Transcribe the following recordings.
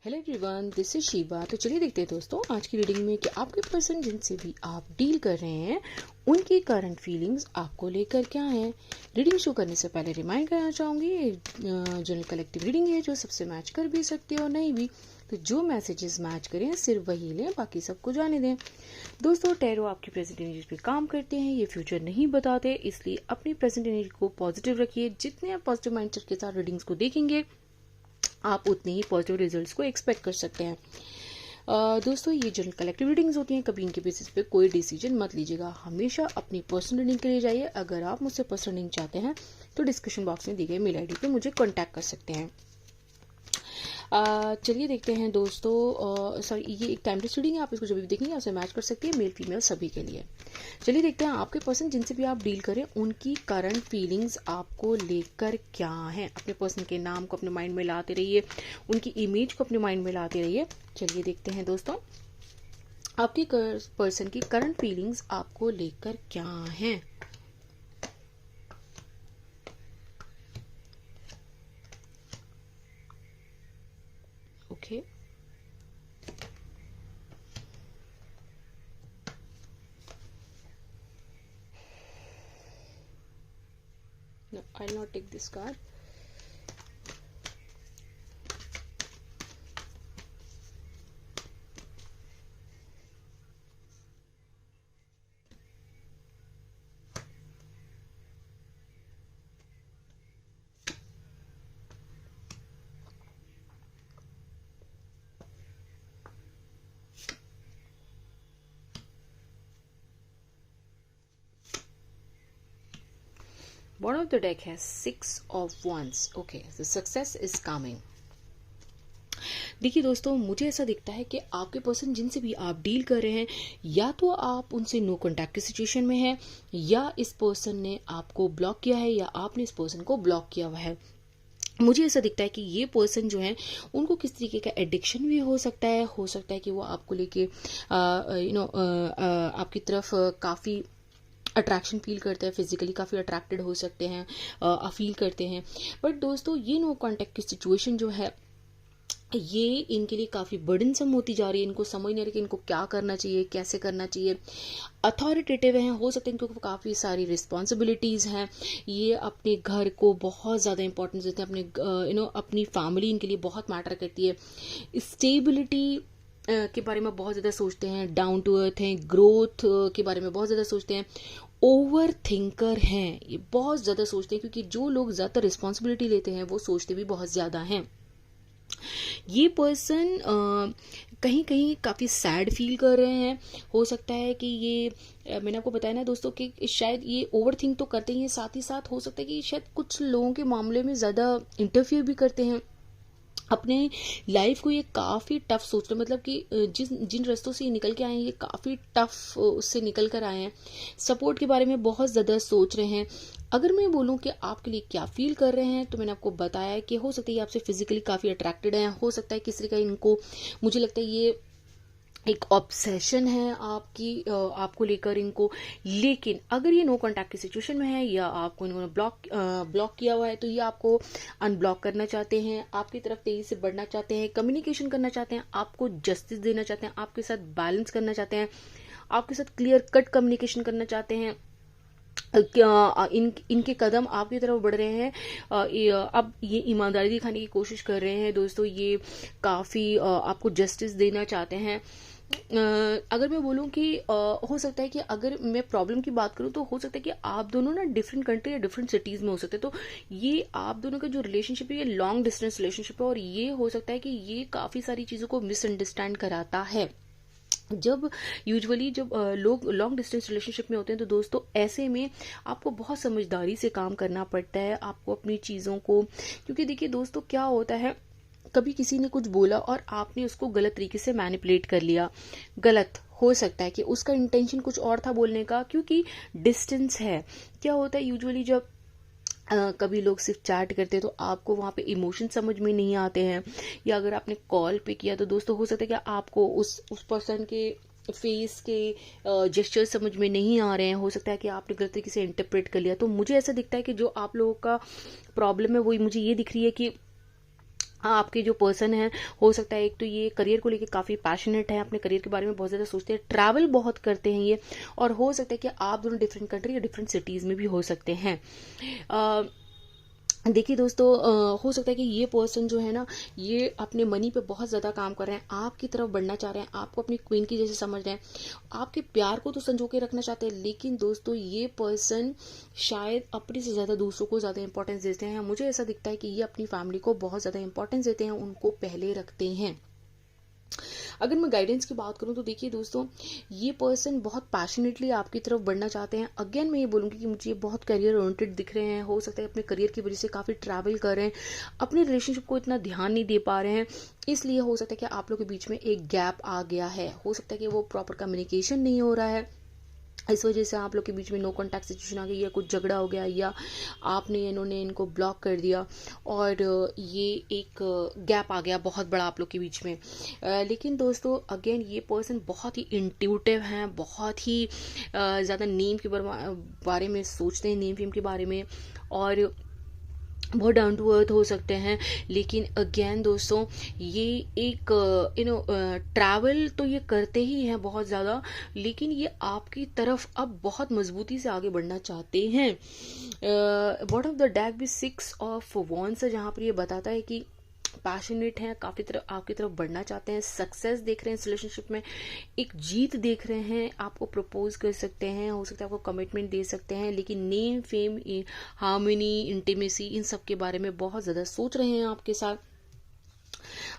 Hello everyone, this is Shiva. तो चलिए देखते हैं दोस्तों आज की रीडिंग में कि आपके पर्सन जिनसे भी आप डील कर रहे हैं उनकी करंट फीलिंग्स आपको लेकर क्या है। रीडिंग शुरू करने से पहले रिमाइंड करना चाहूँगी जनरल कलेक्टिव रीडिंग है जो सबसे मैच कर भी सकती है और नहीं भी। तो जो मैसेजेस मैच करें सिर्फ वही लें, बाकी सबको जाने दें। दोस्तों टैरो आपकी प्रेजेंट एनर्जी पे काम करते हैं, ये फ्यूचर नहीं बताते, इसलिए अपनी प्रेजेंट एनर्जी को पॉजिटिव रखिए। जितने आप पॉजिटिव माइंडसेट के साथ रीडिंग्स को देखेंगे आप उतने ही पॉजिटिव रिजल्ट्स को एक्सपेक्ट कर सकते हैं। दोस्तों ये जनरल कलेक्टिव रीडिंग्स होती हैं, कभी इनके बेसिस पे कोई डिसीजन मत लीजिएगा। हमेशा अपनी पर्सनल रीडिंग के लिए जाइए। अगर आप मुझसे पर्सनल रीडिंग चाहते हैं तो डिस्क्रिप्शन बॉक्स में दी गई मेल आईडी पे मुझे कॉन्टैक्ट कर सकते हैं। चलिए देखते हैं दोस्तों। सॉरी, ये एक टाइमलेस रीडिंग है, आप इसको जब भी देखेंगे आपसे मैच कर सकती है, मेल फीमेल सभी के लिए। चलिए देखते हैं आपके पर्सन जिनसे भी आप डील करें उनकी करंट फीलिंग्स आपको लेकर क्या है। अपने पर्सन के नाम को अपने माइंड में लाते रहिए, उनकी इमेज को अपने माइंड में लाते रहिए। चलिए देखते हैं दोस्तों आपके पर्सन की करंट फीलिंग्स आपको लेकर क्या है। Okay, no, I'll not take this card. One of the deck has 6 of Wands. Okay, the success is coming. देखिए दोस्तों, मुझे ऐसा दिखता है कि आपके पर्सन जिनसे भी आप डील कर रहे हैं या तो आप उनसे नो कॉन्टैक्ट की सिचुएशन में है, या इस पर्सन ने आपको ब्लॉक किया है, या आपने इस पर्सन को ब्लॉक किया हुआ है। मुझे ऐसा दिखता है कि ये पर्सन जो है उनको किस तरीके का एडिक्शन भी हो सकता है कि वो आपको लेके आपकी तरफ काफ़ी अट्रैक्शन फील करते हैं, फिजिकली काफ़ी अट्रैक्टेड हो सकते हैं, फील करते हैं। बट दोस्तों ये नो कॉन्टैक्ट की सिचुएशन जो है ये इनके लिए काफ़ी बर्डनसम होती जा रही है। इनको समझ नहीं आ रही कि इनको क्या करना चाहिए, कैसे करना चाहिए। अथॉरिटेटिव हैं, हो सकता है इनको काफ़ी सारी रिस्पॉन्सिबिलिटीज़ हैं। ये अपने घर को बहुत ज़्यादा इंपॉर्टेंस देते हैं, अपने अपनी फैमिली इनके लिए बहुत मैटर करती है। स्टेबिलिटी के बारे में बहुत ज़्यादा सोचते हैं, डाउन टू अर्थ हैं, ग्रोथ के बारे में बहुत ज़्यादा सोचते हैं, ओवर थिंकर हैं, ये बहुत ज़्यादा सोचते हैं। क्योंकि जो लोग ज़्यादा रिस्पॉन्सिबिलिटी लेते हैं वो सोचते भी बहुत ज़्यादा हैं। ये पर्सन कहीं कहीं काफ़ी सैड फील कर रहे हैं। हो सकता है कि ये मैंने आपको बताया ना दोस्तों कि शायद ये ओवर थिंक तो करते ही हैं, साथ ही साथ हो सकता है कि शायद कुछ लोगों के मामले में ज़्यादा इंटरफियर भी करते हैं। अपने लाइफ को ये काफ़ी टफ सोच रहे हैं, मतलब कि जिन रास्तों से ये निकल के आए हैं ये काफ़ी टफ उससे निकल कर आए हैं। सपोर्ट के बारे में बहुत ज़्यादा सोच रहे हैं। अगर मैं बोलूँ कि आपके लिए क्या फील कर रहे हैं तो मैंने आपको बताया कि हो सकता है ये आपसे फिजिकली काफ़ी अट्रैक्टेड हैं, हो सकता है किसी का इनको, मुझे लगता है ये एक ऑब्सेशन है आपको लेकर इनको। लेकिन अगर ये नो कॉन्टैक्ट की सिचुएशन में है या आपको इन्होंने ब्लॉक किया हुआ है तो ये आपको अनब्लॉक करना चाहते हैं, आपकी तरफ तेजी से बढ़ना चाहते हैं, कम्युनिकेशन करना चाहते हैं, आपको जस्टिस देना चाहते हैं, आपके साथ बैलेंस करना चाहते हैं, आपके साथ क्लियर कट कम्युनिकेशन करना चाहते हैं। इनके कदम आपकी तरफ बढ़ रहे हैं। अब ये ईमानदारी दिखाने की कोशिश कर रहे हैं दोस्तों। ये काफ़ी आपको जस्टिस देना चाहते हैं। अगर मैं बोलूँ कि हो सकता है कि अगर मैं प्रॉब्लम की बात करूँ तो हो सकता है कि आप दोनों ना डिफरेंट कंट्री या डिफरेंट सिटीज़ में हो सकते हैं। तो ये आप दोनों का जो रिलेशनशिप है ये लॉन्ग डिस्टेंस रिलेशनशिप है, और ये हो सकता है कि ये काफ़ी सारी चीज़ों को मिसअंडरस्टैंड कराता है। जब लोग लॉन्ग डिस्टेंस रिलेशनशिप में होते हैं तो दोस्तों ऐसे में आपको बहुत समझदारी से काम करना पड़ता है, आपको अपनी चीज़ों को, क्योंकि देखिए दोस्तों क्या होता है, कभी किसी ने कुछ बोला और आपने उसको गलत तरीके से मैनिपुलेट कर लिया। गलत हो सकता है कि उसका इंटेंशन कुछ और था बोलने का, क्योंकि डिस्टेंस है। क्या होता है यूजुअली जब कभी लोग सिर्फ चैट करते हैं तो आपको वहाँ पे इमोशन समझ में नहीं आते हैं, या अगर आपने कॉल पे किया तो दोस्तों हो सकता है कि आपको उस पर्सन के फेस के जेस्चर समझ में नहीं आ रहे हैं, हो सकता है कि आपने गलत तरीके से इंटरप्रेट कर लिया। तो मुझे ऐसा दिखता है कि जो आप लोगों का प्रॉब्लम है वही मुझे ये दिख रही है कि आपके जो पर्सन है, हो सकता है एक तो ये करियर को लेके काफ़ी पैशनेट है, अपने करियर के बारे में बहुत ज़्यादा सोचते हैं, ट्रैवल बहुत करते हैं ये, और हो सकता है कि आप दोनों डिफरेंट कंट्री या डिफरेंट सिटीज़ में भी हो सकते हैं। देखिए दोस्तों, हो सकता है कि ये पर्सन जो है ना, ये अपने मनी पे बहुत ज़्यादा काम कर रहे हैं, आपकी तरफ बढ़ना चाह रहे हैं, आपको अपनी क्वीन की जैसे समझ रहे हैं, आपके प्यार को तो संजो के रखना चाहते हैं, लेकिन दोस्तों ये पर्सन शायद अपने से ज़्यादा दूसरों को ज़्यादा इंपॉर्टेंस देते हैं। मुझे ऐसा दिखता है कि ये अपनी फैमिली को बहुत ज़्यादा इंपॉर्टेंस देते हैं, उनको पहले रखते हैं। अगर मैं गाइडेंस की बात करूं तो देखिए दोस्तों, ये पर्सन बहुत पैशनेटली आपकी तरफ बढ़ना चाहते हैं। अगेन मैं ये बोलूँगी कि मुझे ये बहुत करियर ओरिएंटेड दिख रहे हैं, हो सकता है अपने करियर की वजह से काफ़ी ट्रैवल कर रहे हैं, अपने रिलेशनशिप को इतना ध्यान नहीं दे पा रहे हैं, इसलिए हो सकता है कि आप लोग के बीच में एक गैप आ गया है, हो सकता है कि वो प्रॉपर कम्युनिकेशन नहीं हो रहा है, इस वजह से आप लोग के बीच में नो कॉन्टैक्ट सिचुएशन आ गई, या कुछ झगड़ा हो गया, या आपने इन्होंने इनको ब्लॉक कर दिया, और ये एक गैप आ गया बहुत बड़ा आप लोग के बीच में। लेकिन दोस्तों अगेन ये पर्सन बहुत ही इंट्यूटिव हैं, बहुत ही ज़्यादा नेम के बारे में सोचते हैं, नेम फेम के बारे में, और बहुत डाउन टू अर्थ हो सकते हैं। लेकिन अगेन दोस्तों, ये एक ट्रैवल तो ये करते ही हैं बहुत ज़्यादा, लेकिन ये आपकी तरफ अब बहुत मजबूती से आगे बढ़ना चाहते हैं। बॉटम ऑफ द डेक भी 6 ऑफ वॉन्ड्स है, जहाँ पर ये बताता है कि पैशनेट हैं, काफ़ी तरफ आपकी तरफ बढ़ना चाहते हैं, सक्सेस देख रहे हैं इस रिलेशनशिप में, एक जीत देख रहे हैं, आपको प्रपोज कर सकते हैं, हो सकता है आपको कमिटमेंट दे सकते हैं, लेकिन नेम फेम, हार्मनी, इंटीमेसी, इन सब के बारे में बहुत ज़्यादा सोच रहे हैं आपके साथ।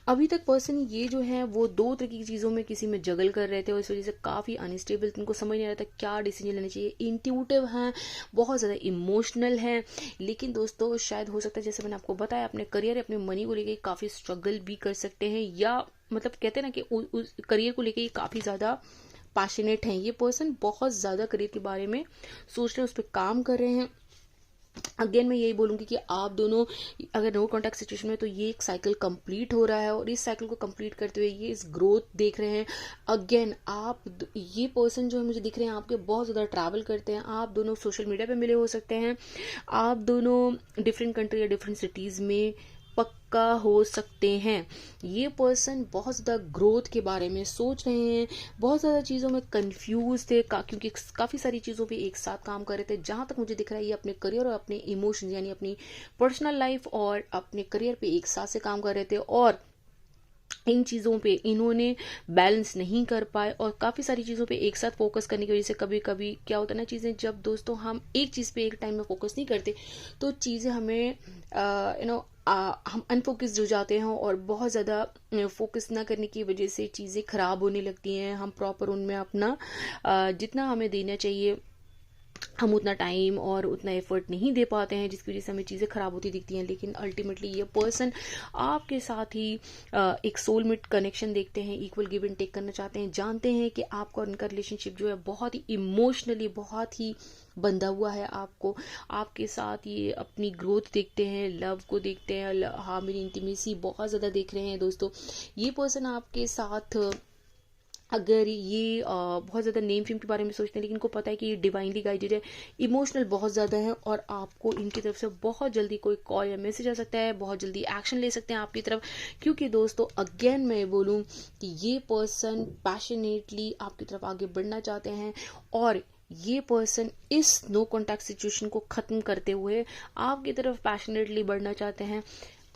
अभी तक पर्सन ये जो है वो दो तरह की चीज़ों में किसी में जगल कर रहे थे, और इस वजह से काफ़ी अनस्टेबल, उनको समझ नहीं आ रहा था क्या डिसीजन लेना चाहिए। इंट्यूटिव हैं, बहुत ज़्यादा इमोशनल हैं, लेकिन दोस्तों शायद हो सकता है, जैसे मैंने आपको बताया, अपने करियर, अपने मनी को लेकर काफ़ी स्ट्रगल भी कर सकते हैं, या मतलब कहते हैं ना कि उस करियर को लेकर काफ़ी ज़्यादा पैशनेट हैं। ये पर्सन बहुत ज़्यादा करियर के बारे में सोच रहे हैं, उस पर काम कर रहे हैं। अगेन मैं यही बोलूँगी कि आप दोनों अगर नो कॉन्टैक्ट सिचुएशन में, तो ये एक साइकिल कंप्लीट हो रहा है, और इस साइकिल को कंप्लीट करते हुए ये इस ग्रोथ देख रहे हैं। अगेन ये पर्सन जो है मुझे दिख रहे हैं आपके बहुत ज़्यादा ट्रैवल करते हैं, आप दोनों सोशल मीडिया पे मिले हो सकते हैं, आप दोनों डिफरेंट कंट्री या डिफरेंट सिटीज़ में पक्का हो सकते हैं। ये पर्सन बहुत ज़्यादा ग्रोथ के बारे में सोच रहे हैं, बहुत ज़्यादा चीज़ों में कंफ्यूज थे, क्योंकि काफ़ी सारी चीज़ों पे एक साथ काम कर रहे थे। जहाँ तक मुझे दिख रहा है ये अपने करियर और अपने इमोशंस, यानी अपनी पर्सनल लाइफ और अपने करियर पे एक साथ से काम कर रहे थे, और इन चीज़ों पे इन्होंने बैलेंस नहीं कर पाए, और काफ़ी सारी चीज़ों पे एक साथ फोकस करने की वजह से कभी कभी क्या होता है ना, चीज़ें जब दोस्तों हम एक चीज़ पे एक टाइम में फोकस नहीं करते, तो चीज़ें हमें हम अनफोकस्ड हो जाते हैं, और बहुत ज़्यादा फोकस ना करने की वजह से चीज़ें ख़राब होने लगती हैं। हम प्रॉपर उनमें अपना जितना हमें देना चाहिए, हम उतना टाइम और उतना एफर्ट नहीं दे पाते हैं, जिसकी वजह से हमें चीज़ें ख़राब होती दिखती हैं। लेकिन अल्टीमेटली ये पर्सन आपके साथ ही एक सोलमेट कनेक्शन देखते हैं, इक्वल गिव एंड टेक करना चाहते हैं, जानते हैं कि आपका और उनका रिलेशनशिप जो है बहुत ही इमोशनली बहुत ही बंधा हुआ है। आपको आपके साथ ये अपनी ग्रोथ देखते हैं, लव को देखते हैं, हार्मनी, इंटीमेसी बहुत ज़्यादा देख रहे हैं दोस्तों। ये पर्सन आपके साथ अगर ये बहुत ज़्यादा नेम फेम के बारे में सोचते हैं, लेकिन इनको पता है कि ये डिवाइनली गाइडेड है, इमोशनल बहुत ज़्यादा है, और आपको इनकी तरफ से बहुत जल्दी कोई कॉल या मैसेज आ सकता है, बहुत जल्दी एक्शन ले सकते हैं आपकी तरफ। क्योंकि दोस्तों अगेन मैं बोलूँ कि ये पर्सन पैशनेटली आपकी तरफ आगे बढ़ना चाहते हैं, और ये पर्सन इस नो कॉन्टैक्ट सिचुएशन को ख़त्म करते हुए आपकी तरफ पैशनेटली बढ़ना चाहते हैं,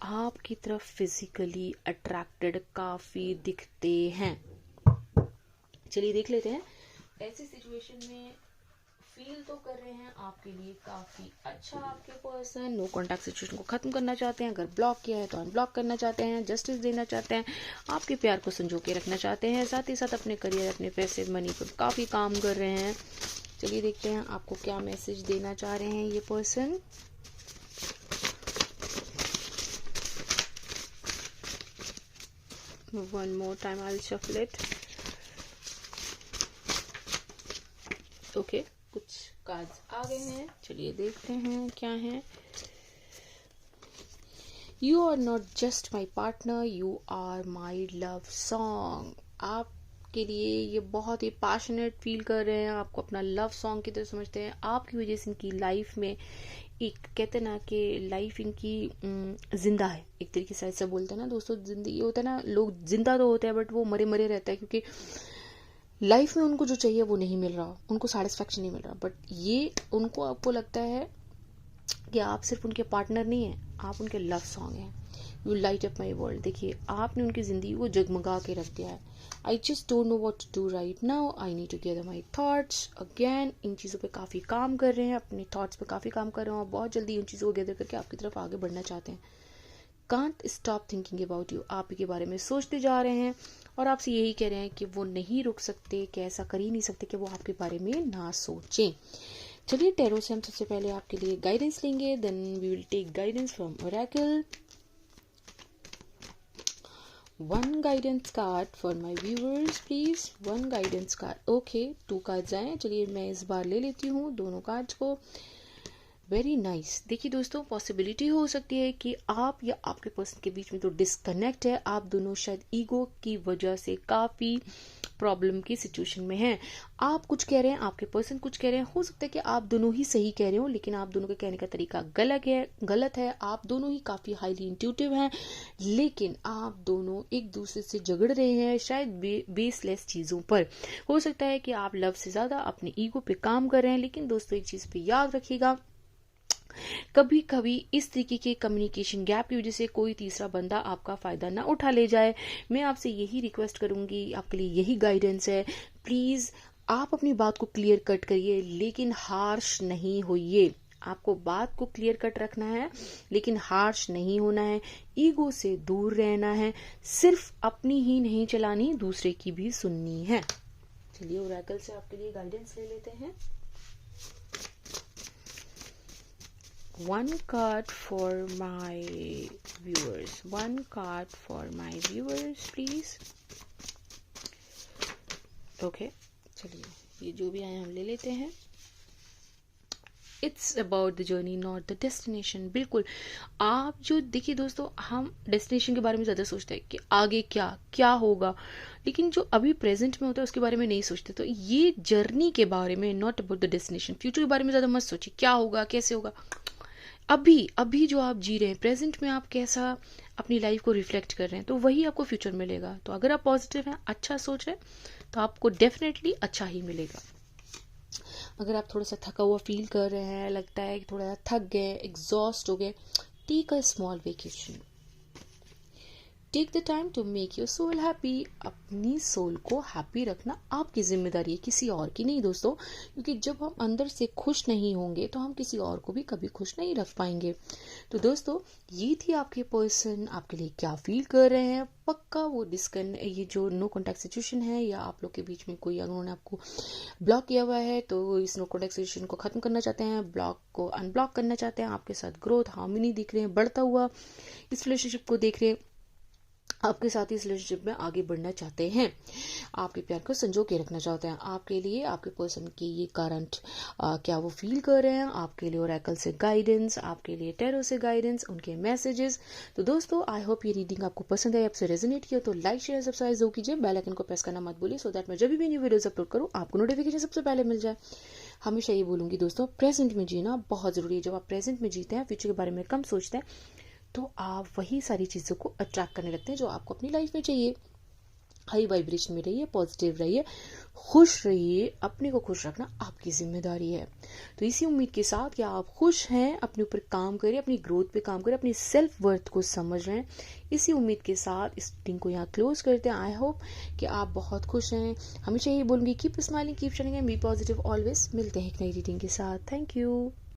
आपकी तरफ फिजिकली अट्रैक्टेड काफ़ी दिखते हैं। चलिए देख लेते हैं, ऐसी सिचुएशन में फील तो कर रहे हैं आपके लिए काफ़ी अच्छा। आपके पर्सन नो कॉन्टैक्ट सिचुएशन को ख़त्म करना चाहते हैं, अगर ब्लॉक किया है तो अनब्लॉक करना चाहते हैं, जस्टिस देना चाहते हैं, आपके प्यार को संजो के रखना चाहते हैं, साथ ही साथ अपने करियर, अपने पैसे, मनी पर काफ़ी काम कर रहे हैं। चलिए देखते हैं आपको क्या मैसेज देना चाह रहे हैं ये person. One more time I will shuffle it. Okay, कुछ कार्ड्स आ गए हैं, चलिए देखते हैं क्या है। You are not just my partner, you are my love song. आपके लिए ये बहुत ही पैशनेट फील कर रहे हैं, आपको अपना लव सॉन्ग की तरह समझते हैं, आपकी वजह से इनकी लाइफ में एक कहते हैं ना कि लाइफ इनकी जिंदा है, एक तरीके से ऐसा बोलते हैं ना दोस्तों। जिंदगी होता है ना, लोग जिंदा तो होते हैं बट वो मरे मरे रहता है, क्योंकि लाइफ में उनको जो चाहिए वो नहीं मिल रहा, उनको सेटिस्फैक्शन नहीं मिल रहा। बट ये उनको, आपको लगता है कि आप सिर्फ उनके पार्टनर नहीं हैं, आप उनके लव सॉन्ग हैं। You light up my world. देखिए, आपने उनकी ज़िंदगी को जगमगा के रख दिया है। I just don't know what to do right now, I need to gather my thoughts again. इन चीज़ों पे काफ़ी काम कर रहे हैं, अपने थाट्स पे काफ़ी काम कर रहे हैं और बहुत जल्दी उन चीज़ों को गैदर करके आपकी तरफ आगे बढ़ना चाहते हैं। Can't stop thinking about you. आप के बारे में सोचते जा रहे हैं और आपसे यही कह रहे हैं कि वो नहीं रुक सकते, कि ऐसा कर ही नहीं सकते कि वो आपके बारे में ना सोचें। चलिए, टैरो से हम सबसे पहले आपके लिए गाइडेंस लेंगे, then we will take guidance from oracle. One guidance card for my viewers please, one guidance card. Okay, 2 cards आए। चलिए, मैं इस बार ले लेती हूँ दोनों कार्ड्स को। Very nice. देखिए दोस्तों, पॉसिबिलिटी हो सकती है कि आप या आपके पर्सन के बीच में तो डिस्कनेक्ट है, आप दोनों शायद ईगो की वजह से काफ़ी प्रॉब्लम की सिचुएशन में हैं। आप कुछ कह रहे हैं, आपके पर्सन कुछ कह रहे हैं। हो सकता है कि आप दोनों ही सही कह रहे हो, लेकिन आप दोनों के कहने का तरीका गलत है। आप दोनों ही काफ़ी हाईली इंट्यूटिव हैं, लेकिन आप दोनों एक दूसरे से झगड़ रहे हैं, शायद बेसलेस चीज़ों पर। हो सकता है कि आप लव से ज़्यादा अपने ईगो पे काम कर रहे हैं। लेकिन दोस्तों, एक चीज़ पे याद रखिएगा, कभी कभी इस तरीके के कम्युनिकेशन गैप की वजह से कोई तीसरा बंदा आपका फायदा ना उठा ले जाए। मैं आपसे यही रिक्वेस्ट करूंगी, आपके लिए यही गाइडेंस है, प्लीज आप अपनी बात को क्लियर कट करिए, लेकिन हार्श नहीं होइए। आपको बात को क्लियर कट रखना है, लेकिन हार्श नहीं होना है, ईगो से दूर रहना है, सिर्फ अपनी ही नहीं चलानी, दूसरे की भी सुननी है। चलिए, ओरेकल से आपके लिए गाइडेंस ले लेते हैं। One card for my viewers. One card for my viewers, please. Okay, चलिए, ये जो भी आए हम ले लेते हैं। It's about the journey not the destination. बिल्कुल, आप जो देखिए दोस्तों, हम डेस्टिनेशन के बारे में ज़्यादा सोचते हैं कि आगे क्या क्या होगा, लेकिन जो अभी प्रेजेंट में होता है उसके बारे में नहीं सोचते। तो ये जर्नी के बारे में, not about the destination. Future के बारे में ज़्यादा मत सोचिए, क्या होगा कैसे होगा। अभी अभी जो आप जी रहे हैं, प्रेजेंट में आप कैसा अपनी लाइफ को रिफ्लेक्ट कर रहे हैं, तो वही आपको फ्यूचर मिलेगा। तो अगर आप पॉजिटिव हैं, अच्छा सोच रहे हैं, तो आपको डेफिनेटली अच्छा ही मिलेगा। अगर आप थोड़ा सा थका हुआ फील कर रहे हैं, लगता है कि थोड़ा थक गए, एग्जॉस्ट हो गए, take a small vacation. Take the time to make your soul happy. अपनी सोल को हैप्पी रखना आपकी जिम्मेदारी है, किसी और की नहीं दोस्तों। क्योंकि जब हम अंदर से खुश नहीं होंगे तो हम किसी और को भी कभी खुश नहीं रख पाएंगे। तो दोस्तों, ये थी आपके पर्सन आपके लिए क्या फील कर रहे हैं। पक्का वो ये जो नो कॉन्टैक्ट सिचुएशन है, या आप लोग के बीच में कोई, उन्होंने आपको ब्लॉक किया हुआ है, तो इस नो कॉन्टैक्ट सिचुएशन को खत्म करना चाहते हैं, ब्लॉक को अनब्लॉक करना चाहते हैं, आपके साथ ग्रोथ हार्मनी दिख रहे हैं, बढ़ता हुआ इस रिलेशनशिप को देख रहे हैं, आपके साथ इस रिलेशनशिप में आगे बढ़ना चाहते हैं, आपके प्यार को संजो के रखना चाहते हैं। आपके लिए आपके पर्सन की ये करंट क्या वो फील कर रहे हैं, आपके लिए ओरेकल से गाइडेंस, आपके लिए टैरो से गाइडेंस, उनके मैसेजेस। तो दोस्तों, आई होप ये रीडिंग आपको पसंद है, आपसे रेजोनेट किया तो लाइक शेयर सब्सक्राइब जरूर कीजिए, बेल आइकन को प्रेस करना मत भूलिए, सो दैट मैं जब भी न्यू वीडियोस अपलोड करूँ आपको नोटिफिकेशन सबसे पहले मिल जाए। हमेशा ये बोलूंगी दोस्तों, प्रेजेंट में जीना बहुत जरूरी है। जब आप प्रेजेंट में जीते हैं, फ्यूचर के बारे में कम सोचते हैं, तो आप वही सारी चीज़ों को अट्रैक्ट करने लगते हैं जो आपको अपनी लाइफ में चाहिए। हाई वाइब्रेशन में रहिए, पॉजिटिव रहिए, खुश रहिए। अपने को खुश रखना आपकी जिम्मेदारी है। तो इसी उम्मीद के साथ कि आप खुश हैं, अपने ऊपर काम करें, अपनी ग्रोथ पे काम करें, अपनी सेल्फ वर्थ को समझ रहे हैं, इसी उम्मीद के साथ इस रीडिंग को यहाँ क्लोज करते हैं। आई होप कि आप बहुत खुश हैं। हमेशा यही बोलूँगी, keep smiling, keep shining and be positive always. मिलते हैं एक नई रीडिंग के साथ। Thank you.